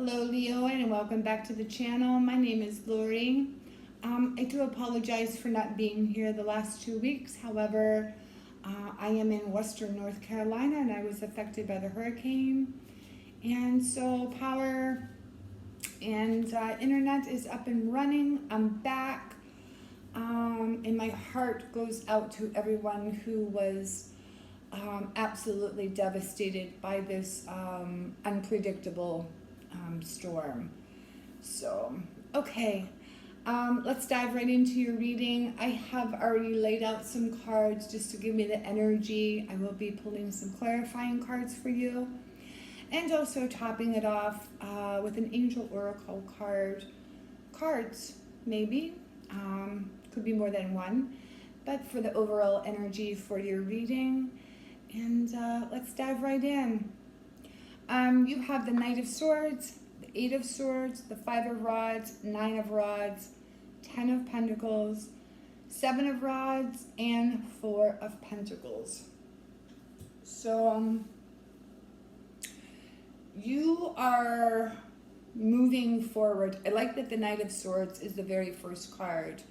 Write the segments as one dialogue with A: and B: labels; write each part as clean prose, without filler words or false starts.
A: Hello Leo and welcome back to the channel. My name is Lori. I do apologize for not being here the last 2 weeks. However, I am in Western North Carolina and I was affected by the hurricane. And so power and internet is up and running. I'm back. And my heart goes out to everyone who was absolutely devastated by this unpredictable storm. So, okay, let's dive right into your reading. I have already laid out some cards just to give me the energy. I will be pulling some clarifying cards for you and also topping it off with an angel oracle cards maybe, could be more than one, but for the overall energy for your reading. And let's dive right in. You have the Knight of Swords, the Eight of Swords, the Five of Rods, Nine of Rods, 10 of Pentacles, 7 of Rods, and 4 of Pentacles. So you are moving forward. I like that the Knight of Swords is the very first card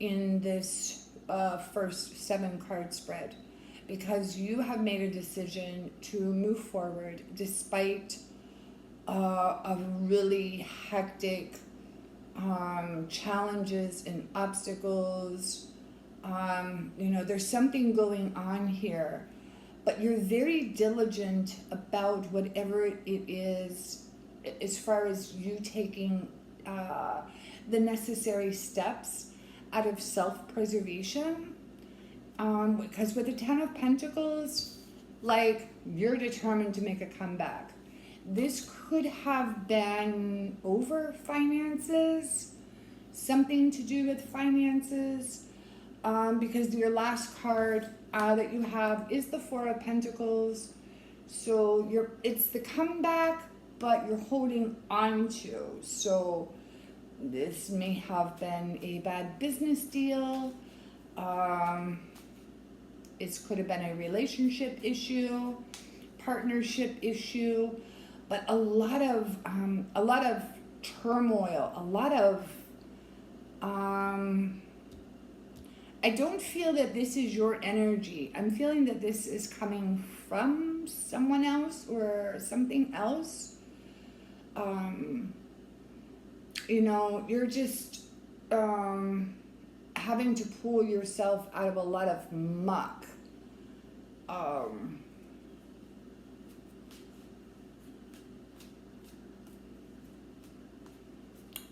A: in this first 7-card spread, because you have made a decision to move forward despite a really hectic challenges and obstacles. There's something going on here, but you're very diligent about whatever it is as far as you taking the necessary steps out of self-preservation. Because with the 10 of Pentacles, like, you're determined to make a comeback. This could have been over finances, something to do with finances, because your last card that you have is the 4 of Pentacles. So it's the comeback, but you're holding on to. So this may have been a bad business deal. It could have been a relationship issue, partnership issue, but a lot of turmoil, a lot of, I don't feel that this is your energy. I'm feeling that this is coming from someone else or something else. You're just having to pull yourself out of a lot of muck.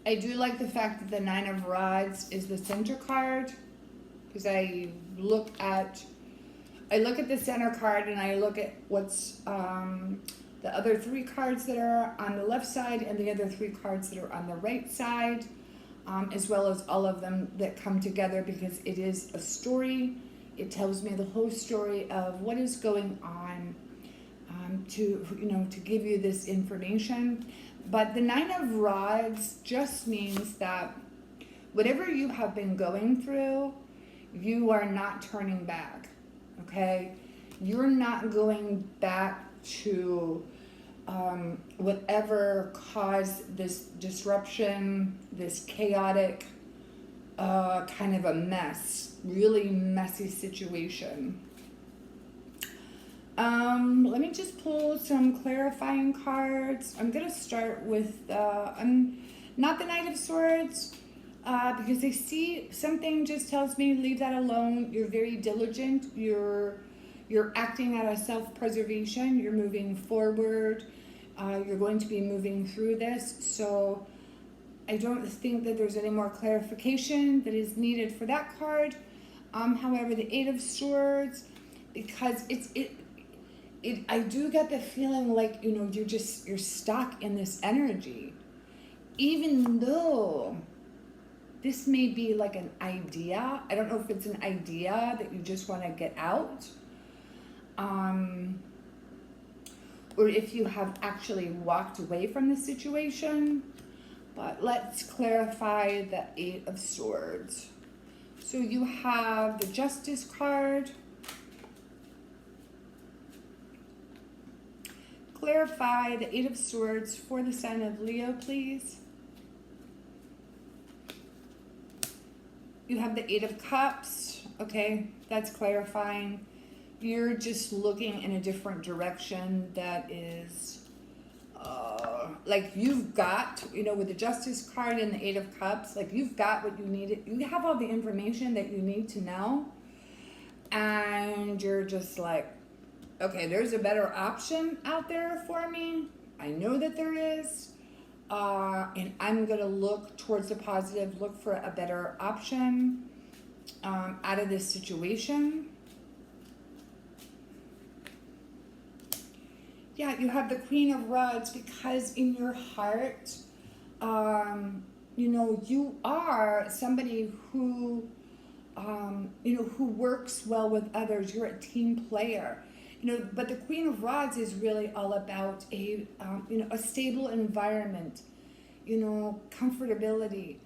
A: I do like the fact that the 9 of Rods is the center card, because I look at the center card and I look at what's the other 3 cards that are on the left side and the other 3 cards that are on the right side, as well as all of them that come together, because it is a story. It tells me the whole story of what is going on, to give you this information. But the 9 of Rods just means that whatever you have been going through, you are not turning back, okay? You're not going back to whatever caused this disruption, this chaotic kind of a mess, really messy situation. Let me just pull some clarifying cards. I'm going to start with not the Knight of Swords, because I see something just tells me leave that alone. You're very diligent. You're acting out of self-preservation. You're moving forward. You're going to be moving through this. So I don't think that there's any more clarification that is needed for that card. However, the 8 of Swords, because I do get the feeling like, you're stuck in this energy, even though this may be like an idea. I don't know if it's an idea that you just want to get out, or if you have actually walked away from the situation. But let's clarify the 8 of Swords. So you have the Justice card, clarify the Eight of Swords for the sign of Leo, please. You have the Eight of Cups. Okay, that's clarifying. You're just looking in a different direction that is like you've got, with the Justice card and the Eight of Cups, like you've got what you need. You have all the information that you need to know. And you're just like, okay, there's a better option out there for me. I know that there is. And I'm going to look towards the positive, look for a better option out of this situation. Yeah, you have the Queen of Rods because in your heart, you are somebody who, who works well with others. You're a team player. But the Queen of Rods is really all about a stable environment, comfortability.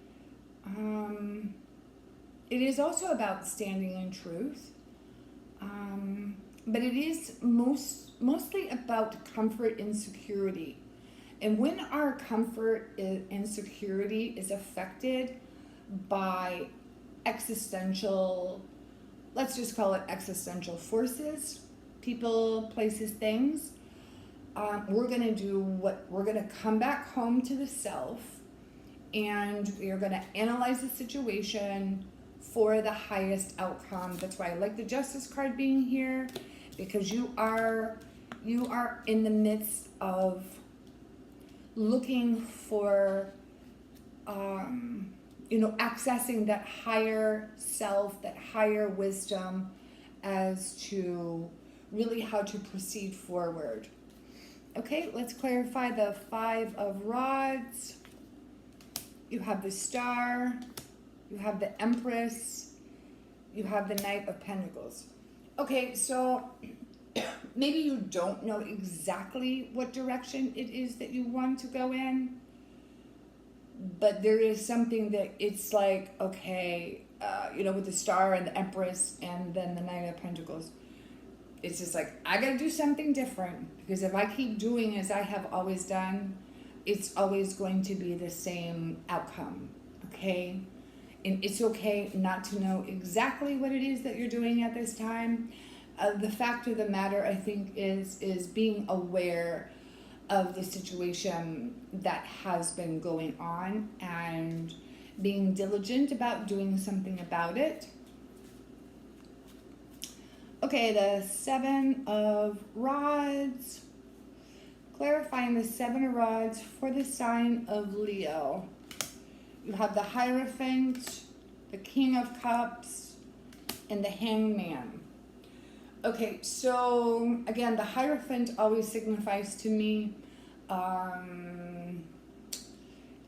A: It is also about standing in truth. But it is mostly about comfort and security. And when our comfort and security is affected by existential, let's just call it existential forces, people, places, things, we're going to come back home to the self, and we're going to analyze the situation for the highest outcome. That's why I like the Justice card being here, because you are in the midst of looking for accessing that higher self, that higher wisdom as to really how to proceed forward. Okay, let's clarify the Five of Rods. You have the Star, you have the Empress, you have the Knight of Pentacles. Okay, so maybe you don't know exactly what direction it is that you want to go in, but there is something that it's like, okay, with the Star and the Empress and then the Knight of Pentacles, it's just like, I gotta do something different, because if I keep doing as I have always done, it's always going to be the same outcome, okay? And it's okay not to know exactly what it is that you're doing at this time. The fact of the matter, I think, is being aware of the situation that has been going on and being diligent about doing something about it. Okay, the Seven of Rods. Clarifying the Seven of Rods for the sign of Leo. You have the Hierophant, the King of Cups, and the Hangman. Okay, so again, the Hierophant always signifies to me,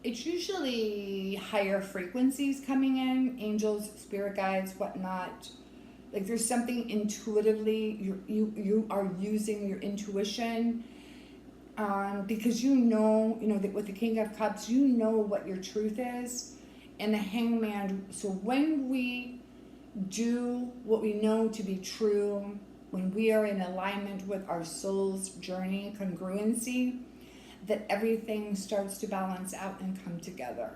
A: it's usually higher frequencies coming in, angels, spirit guides, whatnot. Like there's something intuitively, you are using your intuition, because that with the King of Cups, you know what your truth is. And the Hangman, so when we do what we know to be true, when we are in alignment with our soul's journey, congruency, that everything starts to balance out and come together.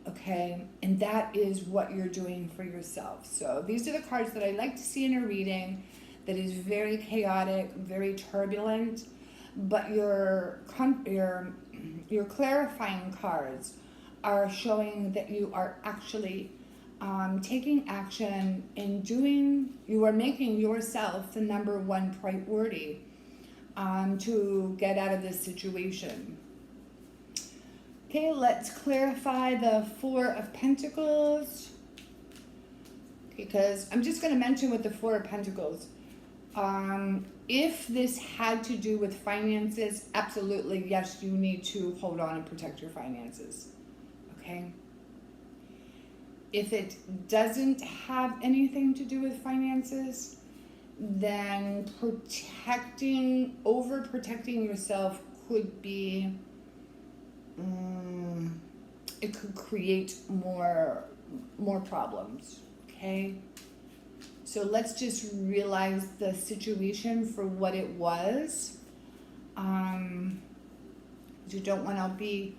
A: Okay, and that is what you're doing for yourself. So these are the cards that I like to see in a reading that is very chaotic, very turbulent, but your clarifying cards are showing that you are actually taking action and you are making yourself the number one priority to get out of this situation. Okay, let's clarify the Four of Pentacles, because I'm just going to mention with the Four of Pentacles, if this had to do with finances, absolutely, yes, you need to hold on and protect your finances, okay? If it doesn't have anything to do with finances, then overprotecting yourself could be, it could create more problems, okay? So let's just realize the situation for what it was. You don't want to be,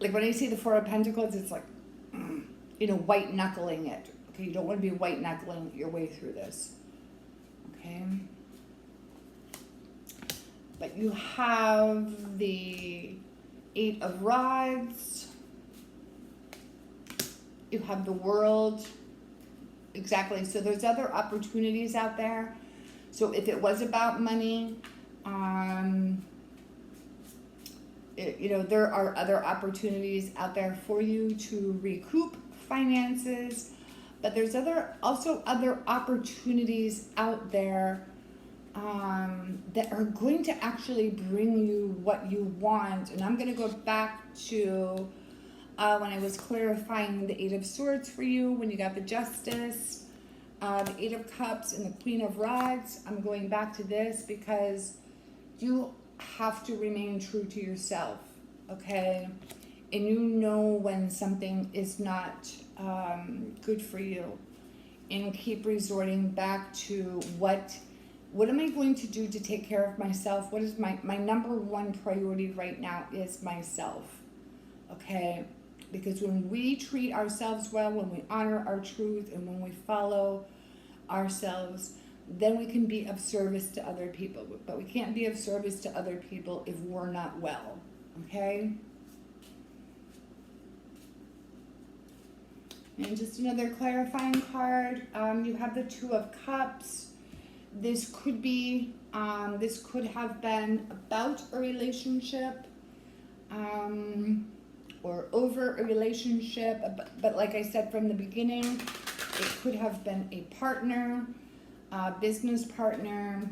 A: like when I see the Four of Pentacles, it's like, white knuckling it. Okay, you don't want to be white knuckling your way through this. Okay. But you have the Eight of Rods. You have the World. Exactly. So there's other opportunities out there. So if it was about money, there are other opportunities out there for you to recoup finances. But there's also other opportunities out there that are going to actually bring you what you want. And I'm going to go back to when I was clarifying the Eight of Swords for you, when you got the Justice, the Eight of Cups, and the Queen of Rods. I'm going back to this because you have to remain true to yourself, okay? And you know when something is not good for you, and keep resorting back to what am I going to do to take care of myself? What is my number one priority right now is myself, okay? Because when we treat ourselves well, when we honor our truth, and when we follow ourselves, then we can be of service to other people. But we can't be of service to other people if we're not well, okay? And just another clarifying card. You have the Two of Cups. This could have been about a relationship, or over a relationship. But like I said from the beginning, it could have been a partner, business partner.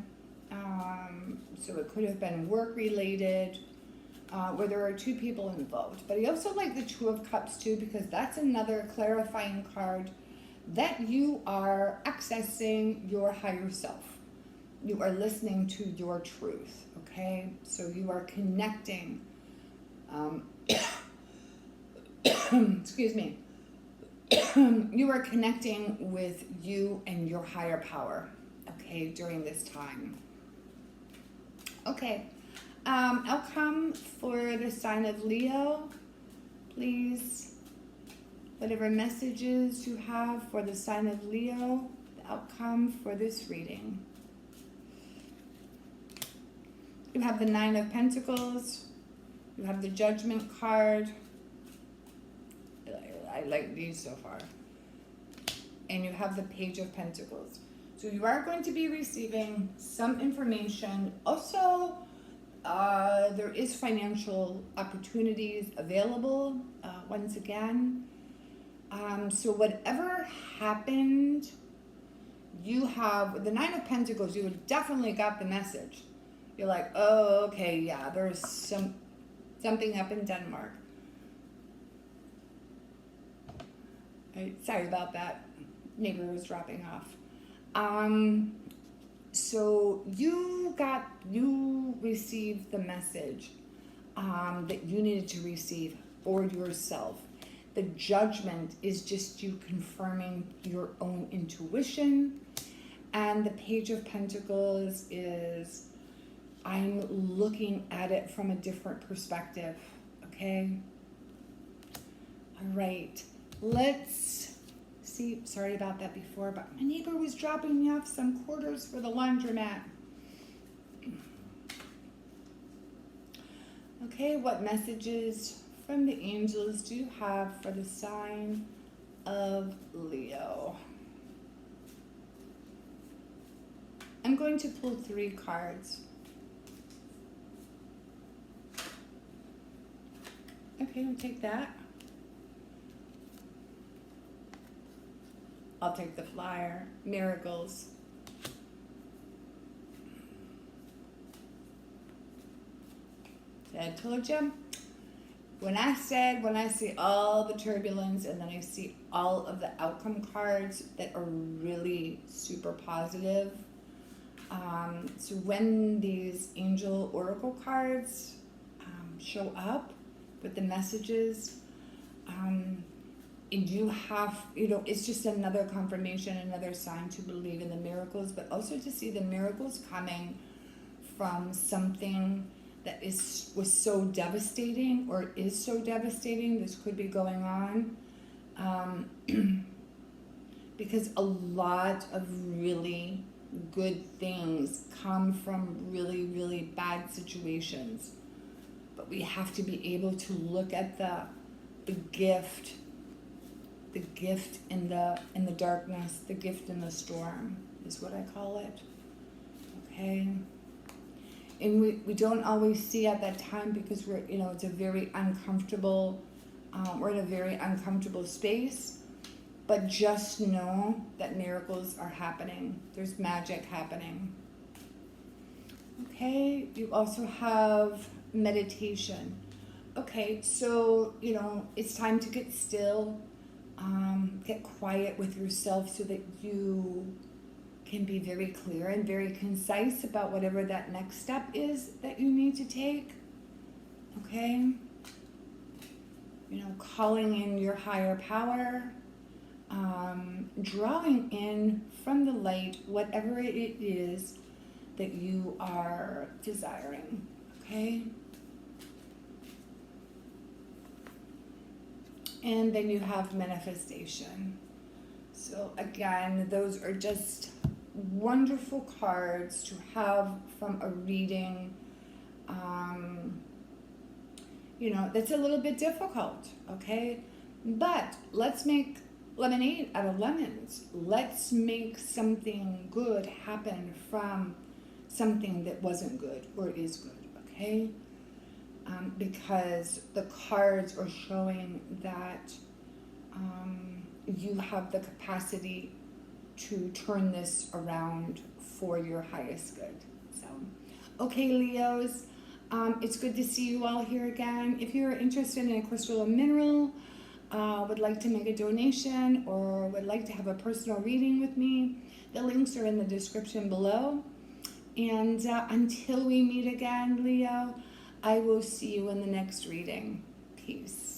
A: So it could have been work related, where there are two people involved. But I also like the Two of Cups too, because that's another clarifying card that you are accessing your higher self. You are listening to your truth, okay? So you are connecting, excuse me, you are connecting with you and your higher power, okay, during this time. Okay, outcome for the sign of Leo, please. Whatever messages you have for the sign of Leo, the outcome for this reading. You have the Nine of Pentacles. You have the Judgment card. I like these so far. And you have the Page of Pentacles. So you are going to be receiving some information. Also, there is financial opportunities available, once again. So whatever happened, you have the Nine of Pentacles. You definitely got the message. You're like, oh, okay, yeah, there's something up in Denmark. Sorry about that. Neighbor was dropping off. So you received the message that you needed to receive for yourself. The Judgment is just you confirming your own intuition. And the Page of Pentacles is I'm looking at it from a different perspective, okay? All right, let's see. Sorry about that before, but my neighbor was dropping me off some quarters for the laundromat. Okay, what messages from the angels do you have for the sign of Leo? I'm going to pull 3 cards. Okay, I'll take that. I'll take the flyer. Miracles. I told you. When I see all the turbulence and then I see all of the outcome cards that are really super positive. So when these angel oracle cards show up with the messages, and you have, it's just another confirmation, another sign to believe in the miracles, but also to see the miracles coming from something that was so devastating, or is so devastating. This could be going on. Because a lot of really good things come from really, really bad situations. But we have to be able to look at the gift in the darkness, the gift in the storm is what I call it. Okay? And we don't always see at that time because we're, it's a very uncomfortable, we're in a very uncomfortable space. But just know that miracles are happening. There's magic happening. Okay, you also have meditation. Okay, so, it's time to get still, get quiet with yourself so that you can be very clear and very concise about whatever that next step is that you need to take. Okay? Calling in your higher power. Drawing in from the light whatever it is that you are desiring, okay? And then you have manifestation. So again, those are just wonderful cards to have from a reading, that's a little bit difficult, okay? But let's make lemonade out of lemons. Let's make something good happen from something that wasn't good or is good, okay? Because the cards are showing that you have the capacity to turn this around for your highest good. So, okay, Leos, it's good to see you all here again. If you're interested in a crystal or mineral, would like to make a donation, or would like to have a personal reading with me, the links are in the description below. And until we meet again, Leo, I will see you in the next reading. Peace.